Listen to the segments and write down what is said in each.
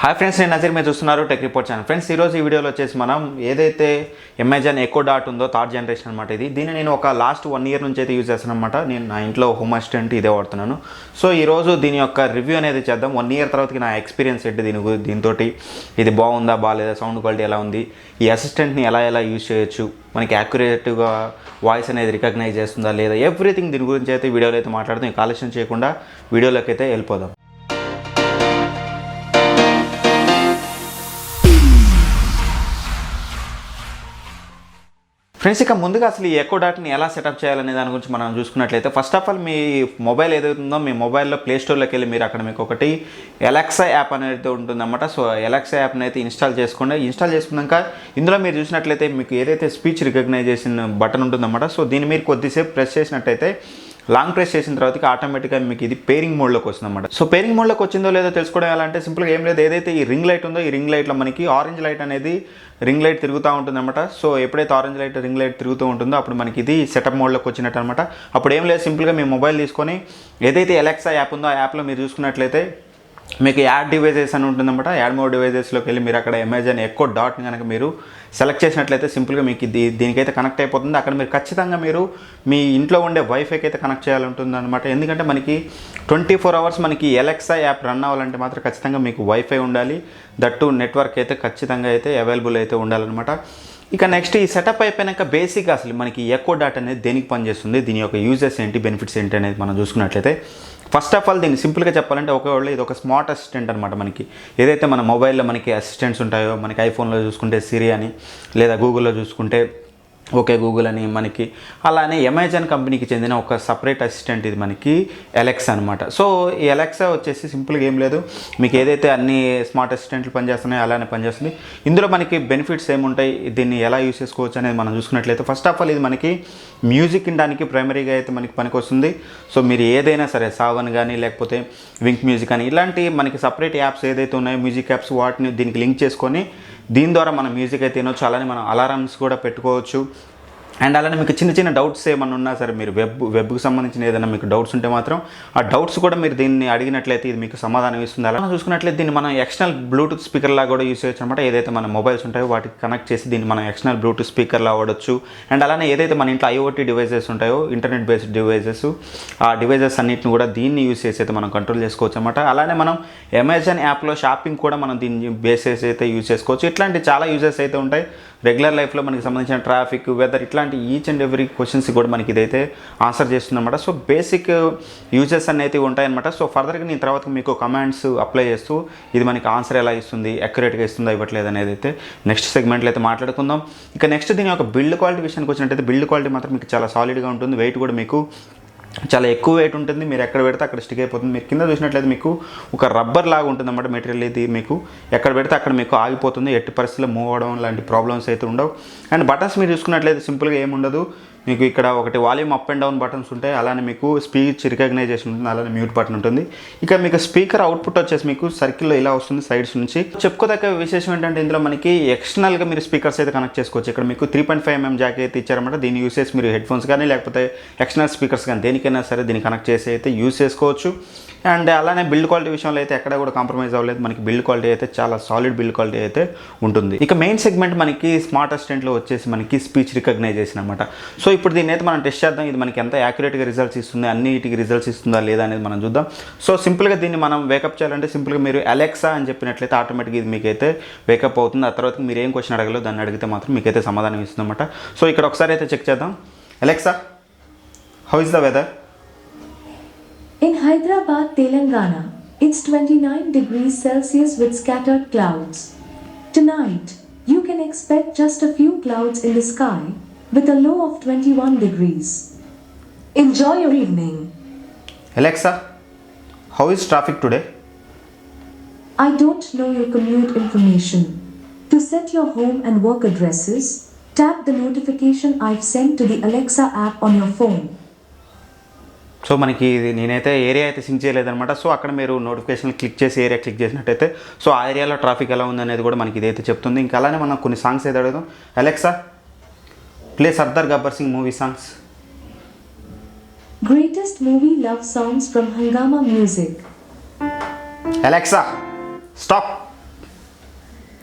Hi friends, నేను నజీర్ మీరు చూస్తున్నారు టెక్ రిపోర్ట్ ఛానల్. ఫ్రెండ్స్, ఈరోజు ఈ వీడియోలో వచ్చేసి మనం ఏదైతే అమెజాన్ ఎకో డాట్ ఉందో థర్డ్ జనరేషన్ అనమాట. దీన్ని నేను ఒక లాస్ట్ 1 year నుంచి అయితే యూజ్ చేస్తాను అనమాట. నేను నా ఇంట్లో హోమ్ అసిస్టెంట్ ఇదే వాడుతున్నాను. సో ఈరోజు దీని యొక్క రివ్యూ అనేది చేద్దాం. 1 year తర్వాతకి నా ఎక్స్పీరియన్స్ ఏంటి దీంతో, ఇది బాగుందా బాగాలేదా, సౌండ్ క్వాలిటీ ఎలా ఉంది, ఈ అసిస్టెంట్ని ఎలా యూజ్ చేయొచ్చు, మనకి యాక్యురేట్గా వాయిస్ అనేది రికగ్నైజ్ చేస్తుందా లేదా, ఎవ్రీథింగ్ దీని గురించి అయితే వీడియోలో అయితే మాట్లాడుతాం. ఆలస్యం చేయకుండా వీడియోలోకి అయితే వెళ్ళిపోదాం. ఫ్రెండ్స్, ఇక ముందుగా అసలు ఈ ఎకో డాట్ని ఎలా సెటప్ చేయాలనే దాని గురించి మనం చూసుకున్నట్లయితే, first of all me mobile ఏదైతే ఉందో మీ మొబైల్లో ప్లే స్టోర్లోకి వెళ్ళి మీరు అక్కడ మీకు ఒకటి ఎలెక్సా యాప్ అనేది ఉంటుందన్నమాట. సో ఎలెక్సా యాప్ని అయితే ఇన్స్టాల్ చేసుకోండి. ఇన్స్టాల్ చేసుకున్నాక ఇందులో మీరు చూసినట్లయితే మీకు ఏదైతే స్పీచ్ రికగ్నైజేషన్ బటన్ ఉంటుందన్నమాట. సో దీన్ని మీరు కొద్దిసేపు ప్రెస్ చేసినట్టయితే, లాంగ్ ప్రెస్ చేసిన తర్వాత ఆటోమేటిక్గా మీకు ఇది పేరింగ్ మోడ్లోకి వస్తుందన్నమాట. సో పేరింగ్ మోడ్లోకి వచ్చిందో లేదో తెలుసుకోవడం ఎలా అంటే, సింపుల్గా ఏం లేదు, ఏదైతే ఈ రింగ్ లైట్ ఉందో ఈ రింగ్ లైట్లో మనకి ఆరెంజ్ లైట్ అనేది రింగ్ లైట్ తిరుగుతూ ఉంటుందన్నమాట. సో ఎప్పుడైతే ఆరెంజ్ లైట్ రింగ్ లైట్ తిరుగుతూ ఉంటుందో అప్పుడు మనకి ఇది సెటప్ మోడ్లోకి వచ్చినట్టు అనమాట. అప్పుడు ఏం లేదు, సింపుల్గా మీ మొబైల్ తీసుకొని ఏదైతే ఎలెక్సా యాప్ ఉందో ఆ యాప్లో మీరు చూసుకున్నట్లయితే మీకు యాడ్ డివైజెస్ అని ఉంటుందన్నమాట. యాడ్ మోడ్ డివైజెస్లోకి వెళ్ళి మీరు అక్కడ అమెజాన్ ఎకో డాట్ని కనుక మీరు సెలెక్ట్ చేసినట్లయితే సింపుల్గా మీకు దీనికైతే కనెక్ట్ అయిపోతుంది. అక్కడ మీరు ఖచ్చితంగా మీరు మీ ఇంట్లో ఉండే వైఫైకి అయితే కనెక్ట్ చేయాలంటుంది అనమాట. ఎందుకంటే మనకి 24 hours మనకి ఎలెక్సా యాప్ రన్ అవ్వాలంటే మాత్రం ఖచ్చితంగా మీకు వైఫై ఉండాలి. దట్టు నెట్వర్క్ అయితే ఖచ్చితంగా అయితే అవైలబుల్ అయితే ఉండాలన్నమాట. ఇక నెక్స్ట్ ఈ సెటప్ అయిపోయాక బేసిక్గా అసలు మనకి ఎకో డాట్ అనేది దేనికి పనిచేస్తుంది, దీని యొక్క యూజెస్ ఏంటి, బెనిఫిట్స్ ఏంటి అనేది మనం చూసుకున్నట్లయితే, ఫస్ట్ ఆఫ్ ఆల్ దీన్ని సింపుల్గా చెప్పాలంటే ఒకవేళ ఇది ఒక స్మార్ట్ అసిస్టెంట్ అనమాట. మనకి ఏదైతే మన మొబైల్లో మనకి అసిస్టెంట్స్ ఉంటాయో, మనకి ఐఫోన్లో చూసుకుంటే సిరి అని, లేదా గూగుల్లో చూసుకుంటే ఓకే గూగుల్ అని, మనకి అలానే అమెజాన్ కంపెనీకి చెందిన ఒక సపరేట్ అసిస్టెంట్ ఇది మనకి ఎలెక్సా అనమాట. సో ఈ ఎలెక్సా వచ్చేసి సింపుల్గా ఏం లేదు, మీకు ఏదైతే అన్ని స్మార్ట్ అసిస్టెంట్లు పనిచేస్తున్నాయో అలానే పనిచేస్తుంది. ఇందులో మనకి బెనిఫిట్స్ ఏముంటాయి, దీన్ని ఎలా యూస్ చేసుకోవచ్చు అనేది మనం చూసుకున్నట్లయితే, ఫస్ట్ ఆఫ్ ఆల్ ఇది మనకి మ్యూజిక్ వినడానికి ప్రైమరీగా అయితే మనకి పనికి వస్తుంది. సో మీరు ఏదైనా సరే సావన్ కానీ లేకపోతే వింక్ మ్యూజిక్ అని ఇలాంటి మనకి సపరేట్ యాప్స్ ఏదైతే ఉన్నాయో మ్యూజిక్ యాప్స్, వాటిని దీనికి లింక్ చేసుకొని దీని ద్వారా మనం మ్యూజిక్ అయితే వినొచ్చు. అలానే మనం అలారమ్స్ కూడా పెట్టుకోవచ్చు. అండ్ అలానే మీకు చిన్న చిన్న డౌట్స్ ఏమన్నా ఉన్నా సరే, మీరు వెబ్కి సంబంధించిన ఏదైనా మీకు డౌట్స్ ఉంటే మాత్రం ఆ డౌట్స్ కూడా మీరు దీన్ని అడిగినట్లయితే ఇది మీకు సమాధానం ఇస్తుంది. అలా చూసుకున్నట్లయితే దీన్ని మనం ఎక్స్టర్నల్ బ్లూటూత్ స్పీకర్ లాగా కూడా యూస్ చేయొచ్చు అనమాట. ఏదైతే మన మొబైల్స్ ఉంటాయో వాటికి కనెక్ట్ చేసి దీన్ని మనం ఎక్స్టర్నల్ బ్లూటూత్ స్పీకర్లా వాడచ్చు. అండ్ అలానే ఏదైతే మన ఇంట్లో ఐఓటీ డివైజెస్ ఉంటాయో, ఇంటర్నెట్ బేస్డ్ డివైజెస్, ఆ డివైజెస్ అన్నింటిని కూడా దీన్ని యూస్ చేసి అయితే మనం కంట్రోల్ చేసుకోవచ్చు అనమాట. అలానే మనం అమెజాన్ యాప్లో షాపింగ్ కూడా మనం దీన్ని బేస్ చేసి అయితే యూజ్ చేసుకోవచ్చు. ఇట్లాంటి చాలా యూజెస్ అయితే ఉంటాయి. రెగ్యులర్ లైఫ్లో మనకి సంబంధించిన ట్రాఫిక్, వెదర్, ఇట్లాంటి ఈచ్ అండ్ ఎవ్రీ క్వశ్చన్స్ కూడా మనకి ఇదైతే ఆన్సర్ చేస్తుందన్నమాట. సో బేసిక్ యూజెస్ అనేవి ఉంటాయన్నమాట. సో ఫర్దర్గా నేను తర్వాత మీకు కమాండ్స్ అప్లై చేస్తూ ఇది మనకి ఆన్సర్ ఎలా ఇస్తుంది, అక్యురేట్గా ఇస్తుందా ఇవ్వట్లేదు అనేది అయితే నెక్స్ట్ సెగ్మెంట్లో అయితే మాట్లాడుకుందాం. ఇక నెక్స్ట్ దీని యొక్క బిల్డ్ క్వాలిటీ విషయానికి వచ్చినట్టయితే, బిల్డ్ క్వాలిటీ మాత్రం మీకు చాలా సాలిడ్గా ఉంటుంది. వెయిట్ కూడా మీకు చాలా ఎక్కువ వెయిట్ ఉంటుంది. మీరు ఎక్కడ పెడితే అక్కడ స్టిక్ అయిపోతుంది. మీరు కింద చూసినట్లయితే మీకు ఒక రబ్బర్ లాగా ఉంటుంది అన్నమాట మెటీరియల్. ఇది మీకు ఎక్కడ పెడితే అక్కడ మీకు ఆగిపోతుంది. ఎట్టి పరిస్థితుల్లో మూవ్ అవ్వడం లాంటి ప్రాబ్లమ్స్ అయితే ఉండవు. అండ్ బటన్స్ మీరు చూసుకున్నట్లయితే సింపుల్గా ఏముండదు. మీకు ఇక్కడ ఒకటి volume up and down buttons ఉంటాయి. అలానే మీకు స్పీచ్ రికగ్నైజేషన్ ఉంటుంది, అలానే మ్యూట్ బటన్ ఉంటుంది. ఇక మీకు స్పీకర్ అవుట్పుట్ వచ్చేసి మీకు సర్కిల్లో ఇలా వస్తుంది సైడ్స్ నుంచి. చెప్పుకోదగ్గ విశేషం ఏంటంటే, ఇందులో మనకి ఎక్స్టర్నల్గా మీరు స్పీకర్స్ అయితే కనెక్ట్ చేసుకోవచ్చు. ఇక్కడ మీకు 3.5mm జాక్ అయితే ఇచ్చారన్నమాట. దీన్ని యూస్ చేసి మీరు హెడ్ ఫోన్స్ కానీ లేకపోతే ఎక్స్టర్నల్ స్పీకర్స్ కానీ దేనికైనా సరే దీన్ని కనెక్ట్ చేసి అయితే యూస్ చేసుకోవచ్చు. అండ్ అలానే బిల్డ్ క్వాలిటీ విషయంలో అయితే ఎక్కడ కూడా కాంప్రమైజ్ అవ్వలేదు. మనకి బిల్డ్ క్వాలిటీ అయితే చాలా సాలిడ్ బిల్డ్ క్వాలిటీ అయితే ఉంటుంది. ఇక మెయిన్ సెగ్మెంట్ మనకి స్మార్ట్ అసిస్టెంట్లో వచ్చేసి మనకి స్పీచ్ రికగ్నైజేషన్ అనమాట. సో ఇప్పుడు దీన్ని అయితే మనం టెస్ట్ చేద్దాం. ఇది మనకి ఎంత యాక్యురేట్గా రిజల్ట్స్ ఇస్తుంది, అన్నిటికి రిజల్ట్స్ ఇస్తుందా లేదా అనేది మనం చూద్దాం. సో సింపుల్గా దీన్ని మనం వేకప్ చేయాలంటే సింపుల్గా మీరు అలెక్సా అని చెప్పినట్లయితే ఆటోమేటిక్గా ఇది మీకైతే వేకప్ అవుతుంది. ఆ తర్వాత మీరు ఏం క్వశ్చన్ అడగలో దాన్ని అడిగితే మాత్రం మీకైతే సమాధానం ఇస్తుంది అనమాట. సో ఇక్కడ ఒకసారి అయితే చెక్ చేద్దాం. Alexa, how is the weather? In Hyderabad, Telangana, it's 29 degrees Celsius with scattered clouds. Tonight, you can expect just a few clouds in the sky with a low of 21 degrees. Enjoy your evening. Alexa, how is traffic today? I don't know your commute information. To set your home and work addresses, tap the notification I've sent to the Alexa app on your phone. So మనకి ఇది నేనైతే area అయితే sync చేయలేదన్నమాట. So అక్కడ మీరు notification click చేసి area click చేసినట్టయితే so ఆ ఏరియాలో ట్రాఫిక్ ఎలా ఉంది అనేది కూడా మనకి ఇదైతే చెప్తుంది. ఇంకా అలానే మనం కొన్ని సాంగ్స్ అయితే అడుగుదాం. Alexa, play Sardar Gabbar Singh movie songs. Greatest movie love songs from Hangama Music. Alexa, stop.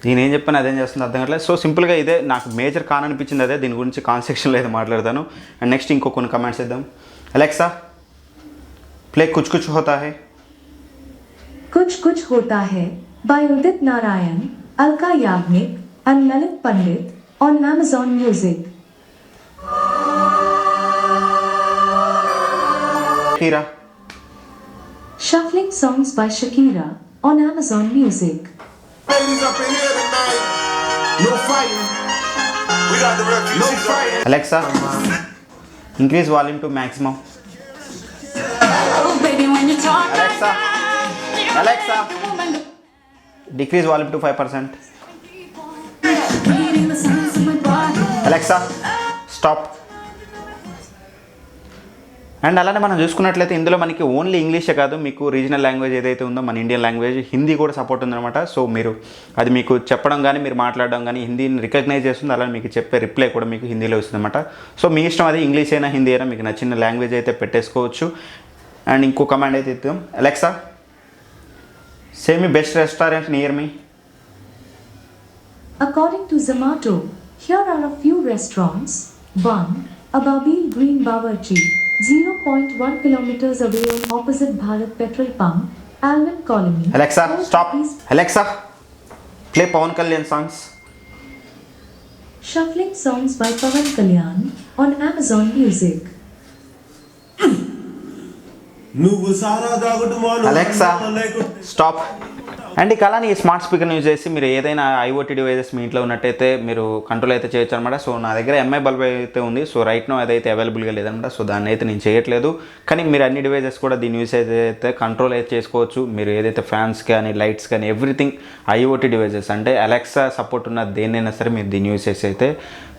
నేను ఏం చెప్పాను అదేం చేస్తుంది అర్థం కావట్లేదు. సో సింపుల్గా ఇదే నాకు మేజర్ కాన్ అనిపించింది, అదే దీని గురించి కాన్ సెక్షన్లో అయితే మాట్లాడతాను. అండ్ నెక్స్ట్ ఇంకో కొన్ని కమెంట్స్ ఇద్దాం. Alexa play Kuch Kuch Hota Hai. कुछ कुछ होता है by Udit Narayan, Alka Yagnik and Lalit Pandit on Amazon Music. Shakira. Shuffling songs by Shakira on Amazon Music. Ladies up in here tonight. No fighting. We got the refugees. No fighting. Alexa, increase volume to maximum. Oh, baby, when you talk Alexa, Alexa, decrease volume to 5%. reading the signs of my body. Alexa, stop. And అలానే మనం చూసుకున్నట్లయితే ఇందులో మనకి only ఇంగ్లీషే కాదు, మీకు regional language ఏదైతే ఉందో మన ఇండియన్ లాంగ్వేజ్ హిందీ కూడా సపోర్ట్ ఉందన్నమాట. సో మీరు అది మీకు చెప్పడం కానీ మీరు మాట్లాడడం కానీ హిందీని రికగ్నైజ్ చేస్తుంది, అలానే మీకు చెప్పే రిప్లై కూడా మీకు హిందీలో వస్తుందన్నమాట. సో మీ ఇష్టం, అది ఇంగ్లీష్ అయినా హిందీ అయినా మీకు నచ్చిన లాంగ్వేజ్ అయితే పెట్టేసుకోవచ్చు. అండ్ ఇంకో కమాండ్ అయితే ఇద్దాం. Alexa say me best restaurant near me. According to Zomato, here are a few restaurants. 1. Ababil Green Bawarchi, 0.1 kilometers away on opposite Bharat Petrol Pump, Alvin Colony. Alexa Post stop. Office. Alexa play Pawan Kalyan songs. Shuffling songs by Pawan Kalyan on Amazon Music. నువ్వు సారా తాగుడు Alexa stop. And ఇక అలానే ఈ smart స్పీకర్ని use చేసి మీరు ఏదైనా IoT devices మీ ఇంట్లో ఉన్నట్టయితే మీరు కంట్రోల్ అయితే చేయొచ్చు అనమాట. సో నా దగ్గర ఎంఐ బల్బ్ అయితే ఉంది, సో రైట్ నో అదైతే అవైలబుల్గా లేదనమాట. సో దాన్ని అయితే నేను చేయట్లేదు, కానీ మీరు అన్ని డివైజెస్ కూడా దీన్ని యూజ్ అయితే కంట్రోల్ అయితే చేసుకోవచ్చు. మీరు ఏదైతే ఫ్యాన్స్ కానీ లైట్స్ కానీ ఎవ్రీథింగ్ ఐఓటీ డివైజెస్ అంటే అలెక్సా సపోర్ట్ ఉన్న దేన్నైనా సరే మీరు దీన్ని యూజ్ చేసి అయితే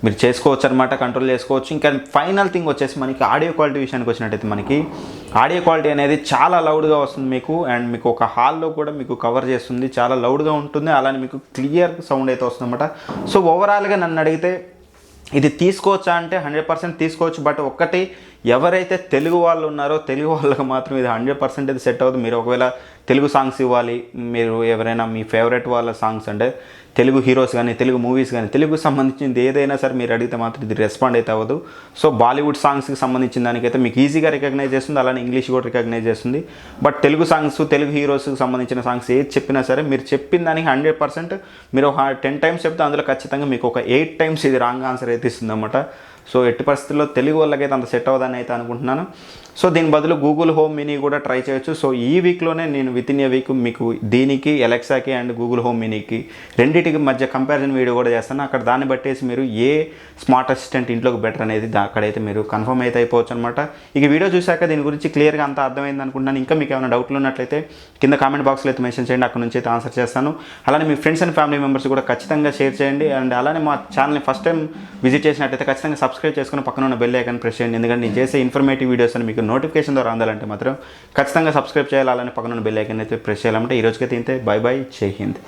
మీరు చేసుకోవచ్చు అనమాట, కంట్రోల్ చేసుకోవచ్చు. ఇంకా ఫైనల్ థింగ్ వచ్చేసి మనకి ఆడియో క్వాలిటీ విషయానికి వచ్చినట్టయితే మనకి ఆడియో క్వాలిటీ అనేది చాలా లౌడ్గా వస్తుంది మీకు. అండ్ మీకు ఒక హాల్లో కూడా మీకు కవర్ చేస్తుంది, చాలా లౌడ్గా ఉంటుంది, అలానే మీకు క్లియర్ సౌండ్ అయితే వస్తుంది అనమాట. సో ఓవరాల్గా నన్ను అడిగితే ఇది తీసుకోవచ్చా అంటే 100% తీసుకోవచ్చు. బట్ ఒక్కటి, ఎవరైతే తెలుగు వాళ్ళు ఉన్నారో తెలుగు వాళ్ళకి మాత్రం ఇది 100% ఇది సెట్ అవుతుంది. మీరు ఒకవేళ తెలుగు సాంగ్స్ ఇవ్వాలి, మీరు ఎవరైనా మీ ఫేవరెట్ వాళ్ళ సాంగ్స్ అంటే తెలుగు హీరోస్ కానీ తెలుగు మూవీస్ కానీ తెలుగుకు సంబంధించింది ఏదైనా సరే మీరు అడిగితే మాత్రం ఇది రెస్పాండ్ అయితే అవ్వదు. సో బాలీవుడ్ సాంగ్స్కి సంబంధించిన దానికైతే మీకు ఈజీగా రికగ్నైజ్ చేస్తుంది, అలానే ఇంగ్లీష్ కూడా రికగ్నైజ్ చేస్తుంది. బట్ తెలుగు సాంగ్స్ తెలుగు హీరోస్కి సంబంధించిన సాంగ్స్ ఏది చెప్పినా సరే మీరు చెప్పిన దానికి 100% మీరు ఒక 10 టైమ్స్ చెప్తే అందులో ఖచ్చితంగా మీకు ఒక 8 టైమ్స్ ఇది రాంగ్ ఆన్సర్ అయితే ఇస్తుంది అన్నమాట. సో ఎట్టి పరిస్థితుల్లో తెలుగు వాళ్ళకైతే అంత సెట్ అవ్వదని అయితే అనుకుంటున్నాను. సో దీని బదులు గూగుల్ హోమ్ మినీ కూడా ట్రై చేయొచ్చు. సో ఈ వీక్లోనే నేను విత్ ఇన్ ఏ వీక్ మీకు దీనికి ఎలెక్సాకి అండ్ గూగుల్ హోమ్ మినీకి రెండింటికి మధ్య కంపారిజన్ వీడియో కూడా చేస్తాను. అక్కడ దాన్ని బట్టేసి మీరు ఏ స్మార్ట్ అసిస్టెంట్ ఇంట్లోకి బెటర్ అనేది అక్కడైతే మీరు కన్ఫర్మ్ అయితే అయిపోవచ్చు అనమాట. ఇక వీడియో చూశాక దీని గురించి క్లియర్గా అంతా అర్థమైంది అనుకుంటున్నాను. ఇంకా మీకు ఏమైనా డౌట్లు ఉన్నట్లయితే కింద కామెంట్ బాక్స్లో అయితే మెన్షన్ చేయండి, అక్కడ నుంచి అయితే ఆన్సర్ చేస్తాను. అలానే మీ ఫ్రెండ్స్ అండ్ ఫ్యామిలీ మెంబర్స్ కూడా ఖచ్చితంగా షేర్ చేయండి. అండ్ అలానే మా ఛానల్ని ఫస్ట్ టైం విజిట్ చేసినట్టయితే ఖచ్చితంగా సబ్స్క్రైబ్ చేసుకుని పక్కన ఉన్న బెల్ ఐకాన్ ప్రెస్ చేయండి. ఎందుకంటే నేను చేసే ఇన్ఫర్మేటివ్ వీడియోస్ అని మీకు నోటిఫికేషన్ ద్వారా అందాలంటే మాత్రం ఖచ్చితంగా సబ్స్క్రైబ్ చేయాలి, అలానే పక్కన ఉన్న బెల్ ఐకాన్ అయితే ప్రెస్ చేయాలంటే ఈ రోజుకైతే ఇంతే. బై బై, జై హింద్.